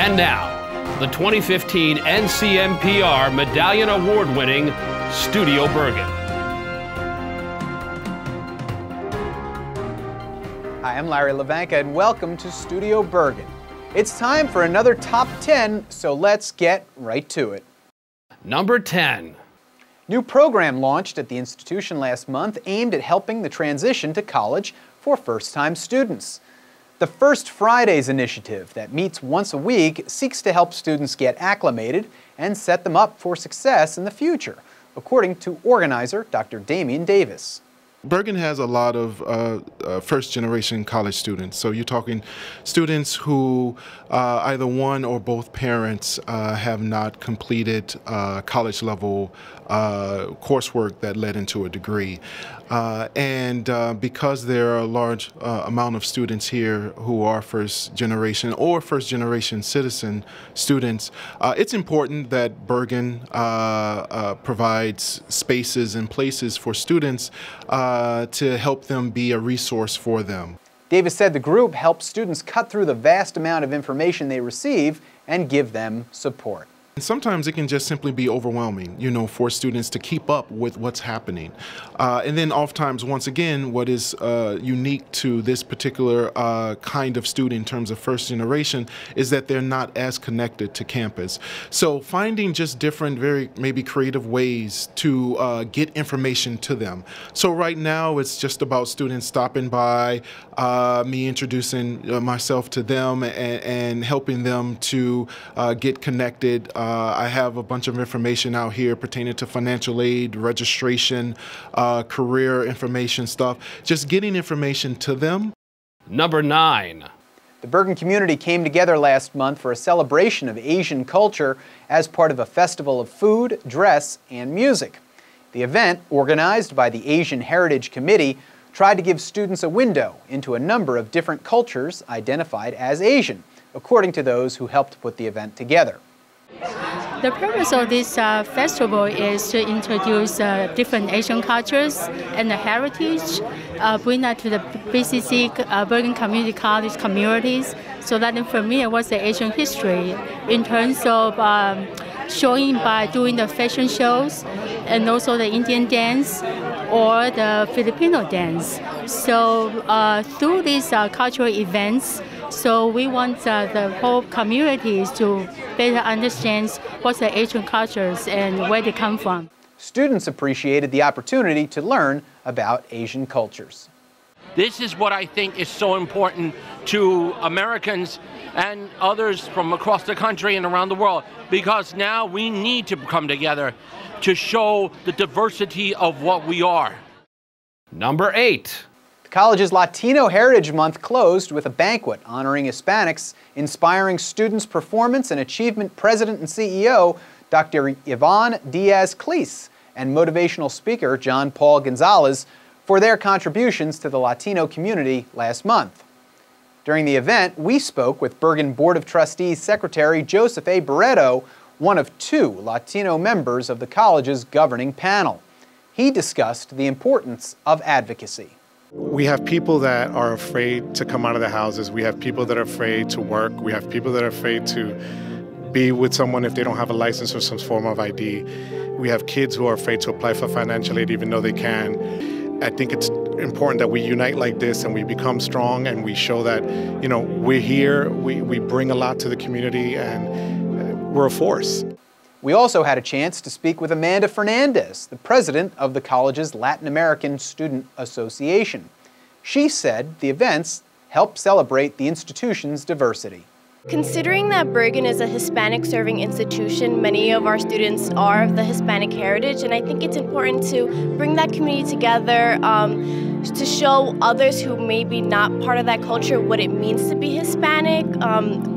And now, the 2015 NCMPR Medallion Award-winning Studio Bergen. Hi, I'm Larry Hlavenka, and welcome to Studio Bergen. It's time for another Top 10, so let's get right to it. Number 10. New program launched at the institution last month aimed at helping the transition to college for first-time students. The First Fridays initiative that meets once a week seeks to help students get acclimated and set them up for success in the future, according to organizer Dr. Damyen Davis. Bergen has a lot of first-generation college students. So you're talking students who either one or both parents have not completed college-level coursework that led into a degree. Because there are a large amount of students here who are first-generation or first-generation citizen students, it's important that Bergen provides spaces and places for students to help them be a resource for them. Davis said the group helps students cut through the vast amount of information they receive and give them support. Sometimes it can just simply be overwhelming, for students to keep up with what's happening. And then oftentimes, once again, what is unique to this particular kind of student in terms of first generation is that they're not as connected to campus. So finding just different, very maybe creative ways to get information to them. So right now, it's just about students stopping by, me introducing myself to them and helping them to get connected. I have a bunch of information out here pertaining to financial aid, registration, career information stuff, just getting information to them. Number 9. The Bergen community came together last month for a celebration of Asian culture as part of a festival of food, dress, and music. The event, organized by the Asian Heritage Committee, tried to give students a window into a number of different cultures identified as Asian, according to those who helped put the event together. The purpose of this festival is to introduce different Asian cultures and the heritage, bring that to the BCC, Bergen Community College communities, so that they're familiar with the Asian history in terms of showing by doing the fashion shows and also the Indian dance or the Filipino dance. So through these cultural events, so we want the whole communities to better understand what's the Asian cultures and where they come from. Students appreciated the opportunity to learn about Asian cultures. This is what I think is so important to Americans and others from across the country and around the world, because now we need to come together to show the diversity of what we are. Number 8. The college's Latino Heritage Month closed with a banquet honoring Hispanics, inspiring students' performance and achievement president and CEO, Dr. Yvonne Diaz-Cleese, and motivational speaker John Paul Gonzalez for their contributions to the Latino community last month. During the event, we spoke with Bergen Board of Trustees Secretary Joseph A. Barreto, one of 2 Latino members of the college's governing panel. He discussed the importance of advocacy. We have people that are afraid to come out of their houses. We have people that are afraid to work. We have people that are afraid to be with someone if they don't have a license or some form of ID. We have kids who are afraid to apply for financial aid even though they can. I think it's important that we unite like this and we become strong and we show that, we're here, we bring a lot to the community, and we're a force. We also had a chance to speak with Amanda Fernandez, the president of the college's Latin American Student Association. She said the events help celebrate the institution's diversity. Considering that Bergen is a Hispanic-serving institution, many of our students are of the Hispanic heritage, and I think it's important to bring that community together to show others who may be not part of that culture what it means to be Hispanic,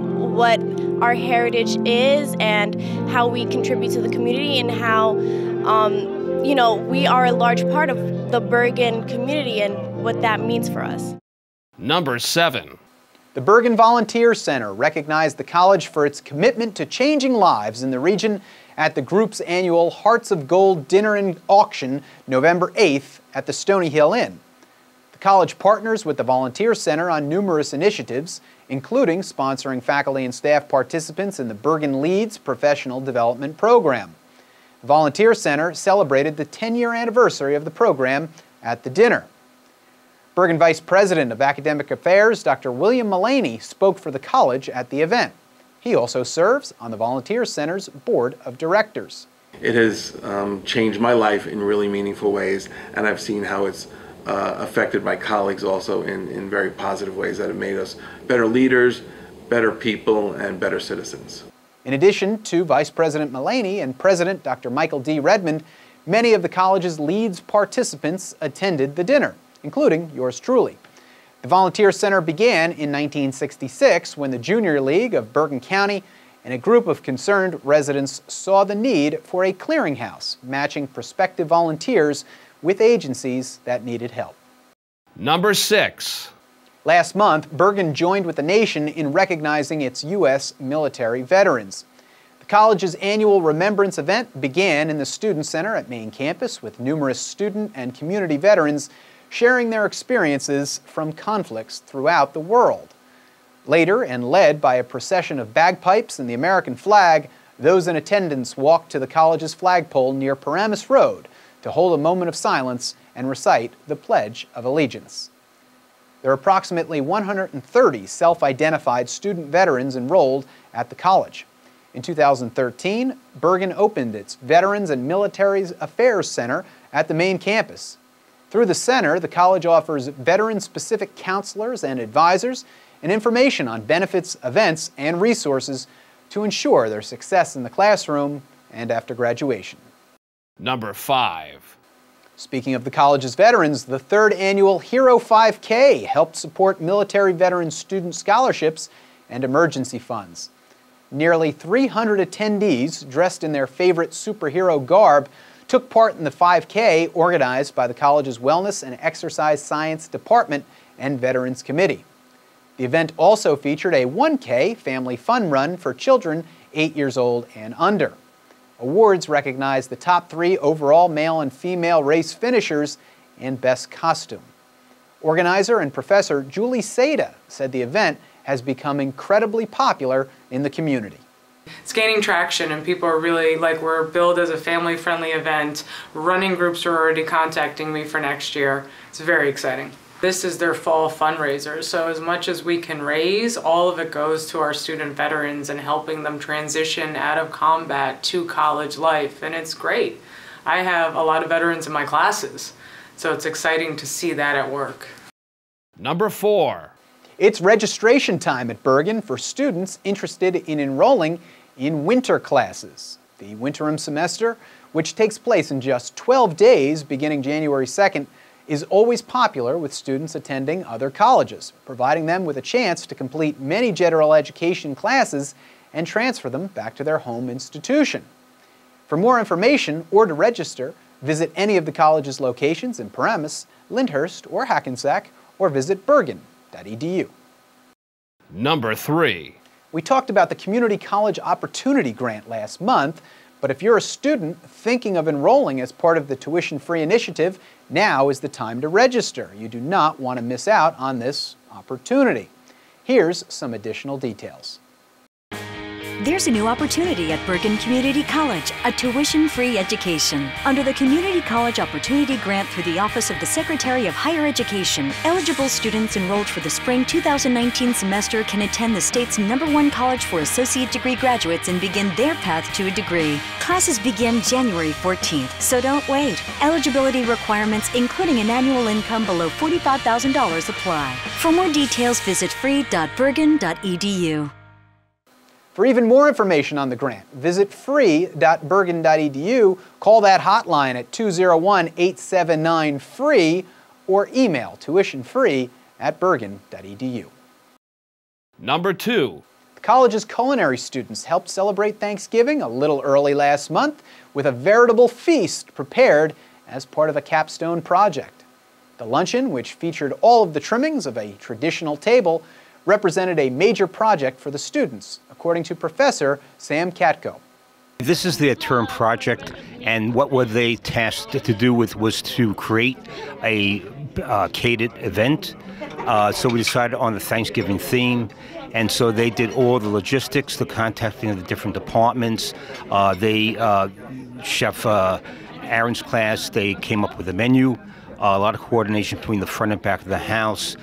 what our heritage is, and how we contribute to the community, and how, we are a large part of the Bergen community and what that means for us. Number 7. The Bergen Volunteer Center recognized the college for its commitment to changing lives in the region at the group's annual Hearts of Gold Dinner and Auction November 8th at the Stony Hill Inn. The college partners with the Volunteer Center on numerous initiatives, including sponsoring faculty and staff participants in the Bergen Leads Professional Development Program. The Volunteer Center celebrated the 10-year anniversary of the program at the dinner. Bergen Vice President of Academic Affairs, Dr. William Mullaney, spoke for the college at the event. He also serves on the Volunteer Center's Board of Directors. It has changed my life in really meaningful ways, and I've seen how it's affected my colleagues also in very positive ways that have made us better leaders, better people, and better citizens. In addition to Vice President Mullaney and President Dr. Michael D. Redmond, many of the college's Leads participants attended the dinner, including yours truly. The Volunteer Center began in 1966 when the Junior League of Bergen County and a group of concerned residents saw the need for a clearinghouse matching prospective volunteers with agencies that needed help. Number 6. Last month, Bergen joined with the nation in recognizing its U.S. military veterans. The college's annual remembrance event began in the Student Center at main campus with numerous student and community veterans sharing their experiences from conflicts throughout the world. Later, and led by a procession of bagpipes and the American flag, those in attendance walked to the college's flagpole near Paramus Road to hold a moment of silence and recite the Pledge of Allegiance. There are approximately 130 self-identified student veterans enrolled at the college. In 2013, Bergen opened its Veterans and Military Affairs Center at the main campus. Through the center, the college offers veteran-specific counselors and advisors and information on benefits, events, and resources to ensure their success in the classroom and after graduation. Number 5. Speaking of the college's veterans, the third annual Hero 5K helped support military veteran student scholarships and emergency funds. Nearly 300 attendees, dressed in their favorite superhero garb, took part in the 5K organized by the college's Wellness and Exercise Science Department and Veterans Committee. The event also featured a 1K family fun run for children 8 years old and under. Awards recognize the top 3 overall male and female race finishers and best costume. Organizer and Professor Julie Seda said the event has become incredibly popular in the community. It's gaining traction and people are really, we're billed as a family-friendly event. Running groups are already contacting me for next year. It's very exciting. This is their fall fundraiser, so as much as we can raise, all of it goes to our student veterans and helping them transition out of combat to college life, and it's great. I have a lot of veterans in my classes, so it's exciting to see that at work. Number 4. It's registration time at Bergen for students interested in enrolling in winter classes. The winterim semester, which takes place in just 12 days beginning January 2nd, is always popular with students attending other colleges, providing them with a chance to complete many general education classes and transfer them back to their home institution. For more information or to register, visit any of the college's locations in Paramus, Lyndhurst, or Hackensack, or visit bergen.edu. Number 3. We talked about the Community College Opportunity Grant last month, but if you're a student thinking of enrolling as part of the tuition-free initiative, now is the time to register. You do not want to miss out on this opportunity. Here's some additional details. There's a new opportunity at Bergen Community College, a tuition-free education. Under the Community College Opportunity Grant through the Office of the Secretary of Higher Education, eligible students enrolled for the spring 2019 semester can attend the state's #1 college for associate degree graduates and begin their path to a degree. Classes begin January 14th, so don't wait. Eligibility requirements, including an annual income below $45,000, apply. For more details, visit free.bergen.edu. For even more information on the grant, visit free.bergen.edu, call that hotline at 201-879-FREE, or email tuitionfree@bergen.edu. Number 2. The college's culinary students helped celebrate Thanksgiving a little early last month with a veritable feast prepared as part of a capstone project. The luncheon, which featured all of the trimmings of a traditional table, represented a major project for the students, according to Professor Sam Kadko. This is their term project, and what were they tasked to do with was to create a catered event. So we decided on the Thanksgiving theme. And so they did all the logistics, the contacting of the different departments. Chef Aaron's class, they came up with a menu. A lot of coordination between the front and back of the house.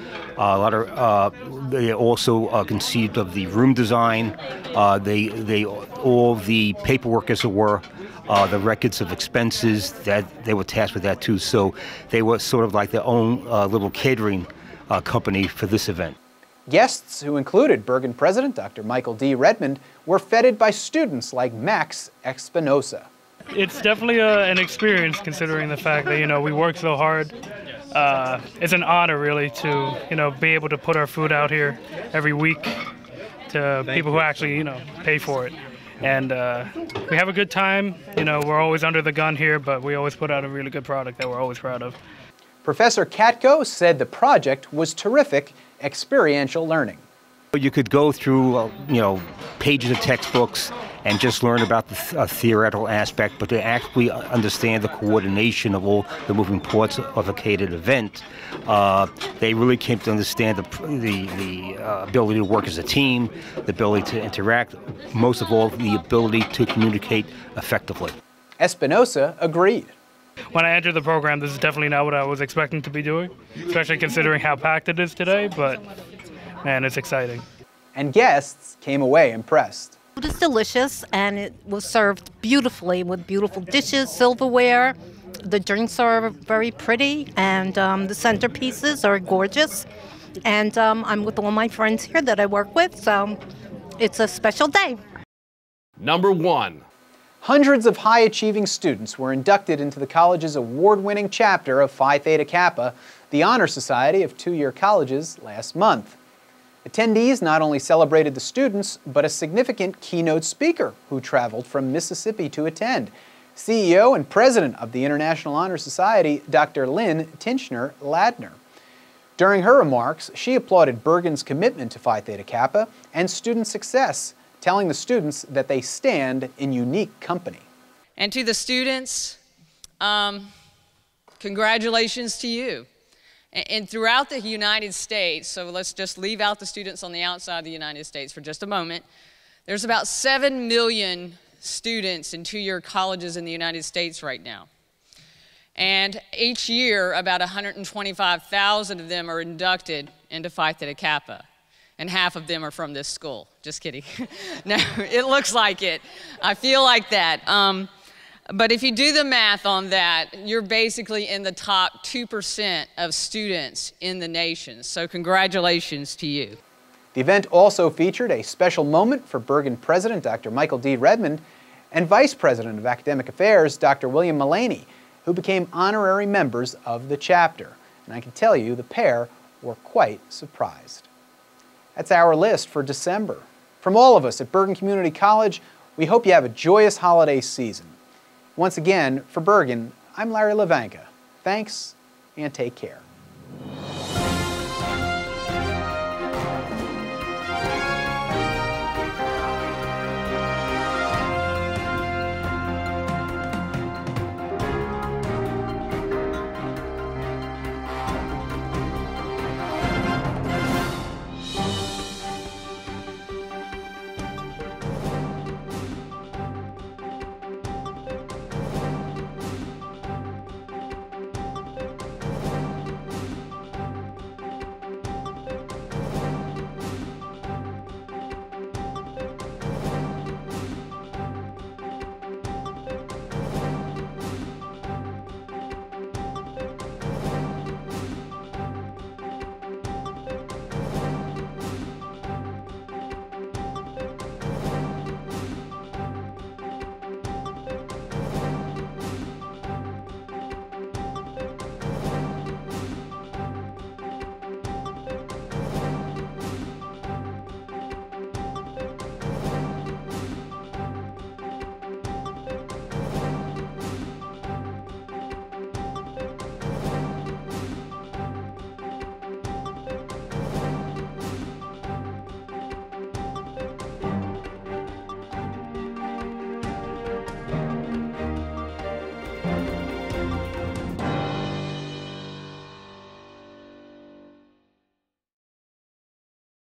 They also conceived of the room design. All the paperwork, as it were, the records of expenses, that they were tasked with that too. So they were sort of like their own little catering company for this event. Guests, who included Bergen President Dr. Michael D. Redmond, were feted by students like Max Espinoza. It's definitely an experience, considering the fact that, we work so hard. It's an honor, really, to, be able to put our food out here every week to people who actually, pay for it. And we have a good time. We're always under the gun here, but we always put out a really good product that we're always proud of. Professor Kadko said the project was terrific experiential learning. You could go through, pages of textbooks and just learn about the theoretical aspect, but to actually understand the coordination of all the moving parts of a catered event, they really came to understand the ability to work as a team, the ability to interact, most of all, the ability to communicate effectively. Espinoza agreed. When I entered the program, this is definitely not what I was expecting to be doing, especially considering how packed it is today, but man, it's exciting. And guests came away impressed. Food is delicious, and it was served beautifully with beautiful dishes, silverware. The drinks are very pretty, and the centerpieces are gorgeous. And I'm with all my friends here that I work with, so it's a special day. Number 1. Hundreds of high-achieving students were inducted into the college's award-winning chapter of Phi Theta Kappa, the honor society of two-year colleges, last month. Attendees not only celebrated the students, but a significant keynote speaker who traveled from Mississippi to attend. CEO and President of the International Honor Society, Dr. Lynn Tincher-Ladner. During her remarks, she applauded Bergen's commitment to Phi Theta Kappa and student success, telling the students that they stand in unique company. And to the students, congratulations to you. And throughout the United States, so let's just leave out the students on the outside of the United States for just a moment, there's about 7 million students in two-year colleges in the United States right now. And each year, about 125,000 of them are inducted into Phi Theta Kappa. And half of them are from this school. Just kidding. No, it looks like it. I feel like that. But if you do the math on that, you're basically in the top 2% of students in the nation. So congratulations to you. The event also featured a special moment for Bergen President Dr. Michael D. Redmond and Vice President of Academic Affairs Dr. William Mullaney, who became honorary members of the chapter. And I can tell you the pair were quite surprised. That's our list for December. From all of us at Bergen Community College, we hope you have a joyous holiday season. Once again, for Bergen, I'm Larry Hlavenka. Thanks, and take care.